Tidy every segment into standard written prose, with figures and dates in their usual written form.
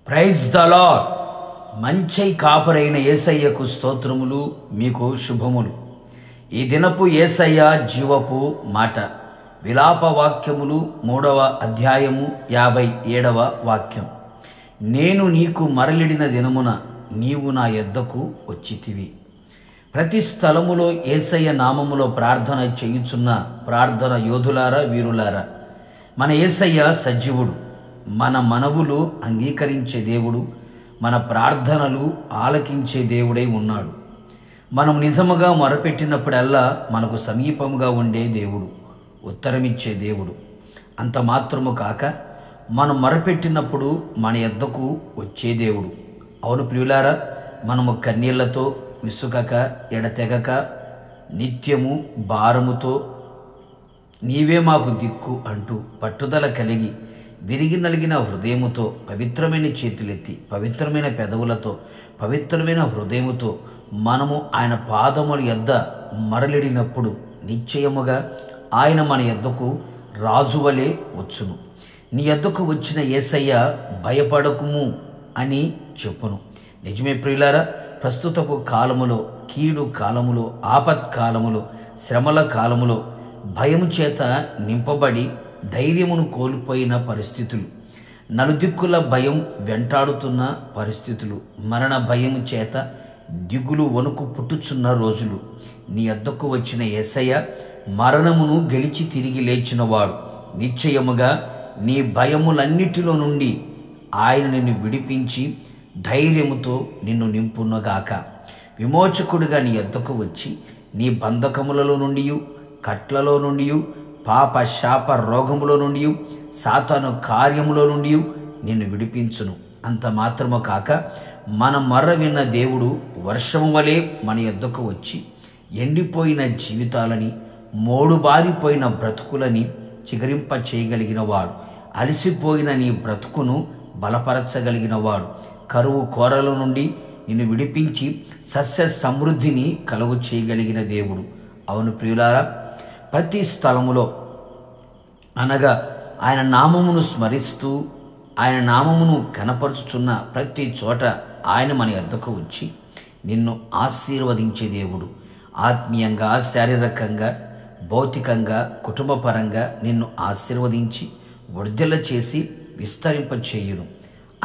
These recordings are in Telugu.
Praise the lord. మంచి కాపరైన యేసయ్యకు స్తోత్రములు, మీకు శుభములు. ఈ దినపు యేసయ్య జీవపు మాట. విలాప వాక్యములు 3వ అధ్యాయము 57వ వాక్యం. నేను నీకు మరలిడిన దినమున నీవు నా యొద్దకు వచ్చితివి. ప్రతి స్థలములో యేసయ్య నామములో ప్రార్థన చేయుచున్న ప్రార్థన యోధులారా, వీరులారా, మన యేసయ్య సజీవుడు. మన మనవులు అంగీకరించే దేవుడు, మన ప్రార్థనలు ఆలకించే దేవుడై ఉన్నాడు. మనం నిజముగా మొరపెట్టినప్పుడల్లా మనకు సమీపముగా ఉండే దేవుడు, ఉత్తరమిచ్చే దేవుడు. అంత మాత్రము కాక మనం మొరపెట్టినప్పుడు మన యొద్దకు వచ్చే దేవుడు. అవును ప్రియులారా, మనము కన్నీళ్లతో విసుకక ఎడతెగక నిత్యము భారముతో నీవే మాకు దిక్కు అంటూ పట్టుదల కలిగి విరిగి నలిగిన హృదయముతో, పవిత్రమైన చేతులెత్తి, పవిత్రమైన పెదవులతో, పవిత్రమైన హృదయముతో మనము ఆయన పాదముల యొద్ద మరలిడినప్పుడు నిశ్చయముగా ఆయన మన యొద్దకు రాజువలే వచ్చును. నీ యొద్దకు వచ్చిన యేసయ్య భయపడకుము అని చెప్పును. నిజమే ప్రియులారా, ప్రస్తుతపు కాలములో, కీడు కాలములో, ఆపత్కాలములో, శ్రమల కాలములో భయము చేత నింపబడి ధైర్యమును కోల్పోయిన పరిస్థితులు, నలుదిక్కుల భయం వెంటాడుతున్న పరిస్థితులు, మరణ భయము చేత దిగులు వణుకు పుట్టుచున్న రోజులు. నీ యొద్దకు వచ్చిన యేసయ్య మరణమును గెలిచి తిరిగి లేచినవాడు. నిశ్చయముగా నీ భయములన్నిటిలో నుండి ఆయన నిన్ను విడిపించి ధైర్యముతో నిన్ను నింపునగాక. విమోచకుడిగా నీ యొద్దకు వచ్చి నీ బంధకములలో నుండి, కట్లలో నుండి, పాప శాప రోగములో నుండి, సాతాను కార్యములో నుండి నిన్ను విడిపించును. అంత మాత్రము కాక మన మర్ర విన్న దేవుడు వర్షము వలె మన యొద్దకు వచ్చి ఎండిపోయిన జీవితాలని, మోడుబారిపోయిన బ్రతుకులని చిగురింప చేయగలిగిన వాడు. అలసిపోయిన నీ బ్రతుకును బలపరచగలిగిన వాడు. కరువు కోరల నుండి నిన్ను విడిపించి సస్య సమృద్ధిని కలుగు చేయగలిగిన దేవుడు. అవును ప్రియులారా, ప్రతి స్థలములో అనగా ఆయన నామమును స్మరిస్తూ, ఆయన నామమును కనపరుచుచున్న ప్రతి చోట ఆయన మన యొద్దకు వచ్చి నిన్ను ఆశీర్వదించే దేవుడు. ఆత్మీయంగా, శారీరకంగా, భౌతికంగా, కుటుంబపరంగా నిన్ను ఆశీర్వదించి వర్ధిల్ల చేసి విస్తరింప చేయును.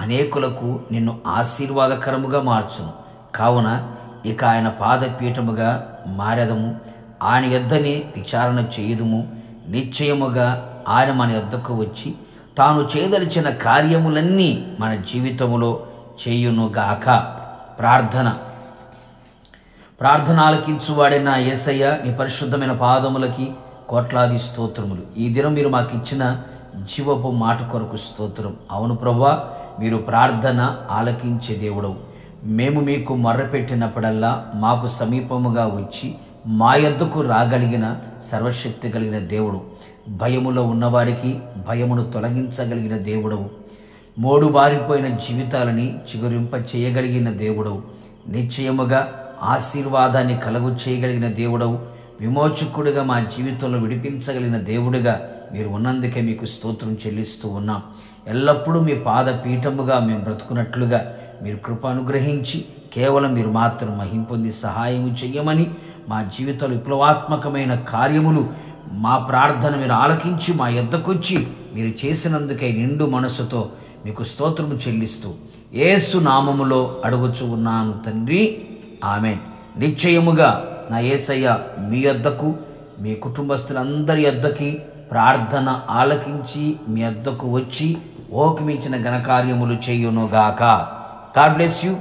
అనేకులకు నిన్ను ఆశీర్వాదకరముగా మార్చును. కావున ఇక ఆయన పాదపీఠముగా మారెదము, ఆయన యొద్దనే విచారణ చేయుదుము. నిశ్చయముగా ఆయన మన యొద్దకు వచ్చి తాను చేయదలిచిన కార్యములన్నీ మన జీవితములో చేయునుగాక. ప్రార్థన ఆలకించువాడైన యేసయ్య, నీ పరిశుద్ధమైన పాదములకి కోట్లాది స్తోత్రములు. ఈ దినం మీరు మాకు ఇచ్చిన జీవపు మాట కొరకు స్తోత్రం. అవును ప్రభువా, మీరు ప్రార్థన ఆలకించే దేవుడవు. మేము మీకు మొర్రపెట్టినప్పుడల్లా మాకు సమీపముగా వచ్చి మా యొద్దకు రాగలిగిన సర్వశక్తి కలిగిన దేవుడు. భయములో ఉన్నవారికి భయమును తొలగించగలిగిన దేవుడవు. మోడుబారిపోయిన జీవితాలని చిగురింప చేయగలిగిన దేవుడవు. నిశ్చయముగా ఆశీర్వాదాన్ని కలుగు చేయగలిగిన దేవుడవు. విమోచకుడిగా మా జీవితంలో విడిపించగలిగిన దేవుడిగా మీరు ఉన్నందుకే మీకు స్తోత్రం చెల్లిస్తూ ఉన్నాం. ఎల్లప్పుడూ మీ పాదపీఠముగా మేము బ్రతుకున్నట్లుగా మీరు కృప అనుగ్రహించి కేవలం మీరు మాత్రం మహిమ పొంది సహాయము చెయ్యమని, మా జీవితంలో విప్లవాత్మకమైన కార్యములు, మా ప్రార్థన మీరు ఆలకించి మా యొద్దకొచ్చి మీరు చేసినందుకే నిండు మనసుతో మీకు స్తోత్రము చెల్లిస్తూ యేసు నామములో అడుగుచూ ఉన్నాను తండ్రి, ఆమేన్. నిశ్చయముగా నా యేసయ్య మీ యొద్దకు, మీ కుటుంబస్తులందరి యొద్దకి ప్రార్థన ఆలకించి మీ యొద్దకు వచ్చి ఓకి మించిన ఘనకార్యములు చేయునుగాక. God bless you.